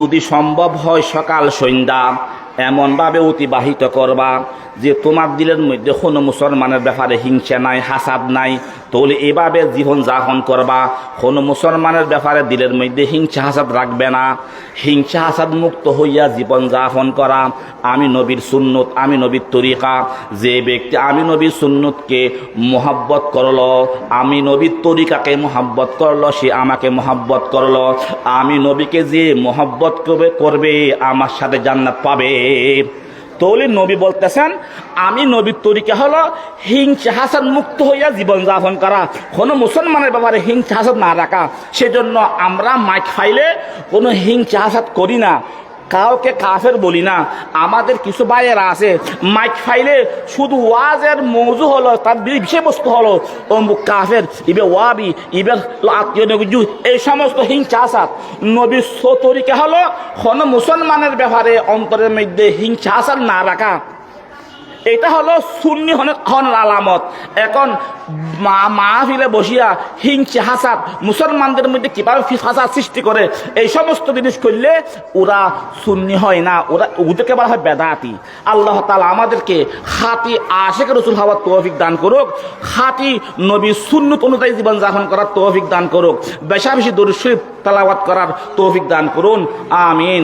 যদি সম্ভব হয় সকাল সন্ধ্যা এমনভাবে অতিবাহিত করবা যে তোমার দিলের মধ্যে কোনো মুসলমানের ব্যাপারে হিংসা নাই, হাসাদ নাই। তাহলে এভাবে জীবন যাপন করবা, কোনো মুসলমানের ব্যাপারে দিলের মধ্যে হিংসা হাসাদ রাখবে না। হিংসা হাসাদ মুক্ত হইয়া জীবন যাপন করা আমি নবীর সুন্নত, আমি নবীর তরিকা। যে ব্যক্তি আমি নবীর সুন্নতকে মোহাব্বত করলো, আমি নবীর তরিকাকে মোহাব্বত করলো, সে আমাকে মোহাব্বত করলো। আমি নবীকে যে মোহাব্বত করবে আমার সাথে জান্নাত পাবে। তাহলে নবী বলতেছেন আমি নবীর তরিকা হলো হিংসা হাসাদ মুক্ত হইয়া জীবন যাপন করা, কোনো মুসলমানের ব্যাপারে হিংসা হাসাদ না রাখা। সেজন্য আমরা মাইক ফাইলে কোনো হিংসা হাসাদ করি না, কাউকে কাফের বলি না। আমাদের কিছু ভাইয়েরা আছে মাইক ফাইলে শুধু ওয়াজের মৌজু হলো, তার বিষয়বস্তু হলো অমুক কাফের, ইবে ওয়াবি, ইবে আত্মীয় নবীজু, এই সমস্ত হিংসা হাসাদ। নবীর তরিকা হলো কোনো মুসলমানের ব্যাপারে অন্তরের মধ্যে হিংসা হাসাদ না রাখা। এটা হলো সুন্নি হনের আলামত। এখন মাহফিলে বসিয়া হিংসা হাসাদ মুসলমানদের মধ্যে কিভাবে ফাসাদ সৃষ্টি করে, এই সমস্ত জিনিস করলে ওরা সুন্নি হয় না, ওদেরকে বলা হয় বেদাতি। আল্লাহ তাআলা আমাদেরকে খাঁটি আশিক রাসূল হওয়ার তৌফিক দান করুক, খাঁটি নবীর সুন্নত অনুযায়ী জীবন যাপন করার তৌফিক দান করুক, বেশি বেশি দরুদ শরীফ তেলাওয়াত করার তৌফিক দান করুন। আমিন।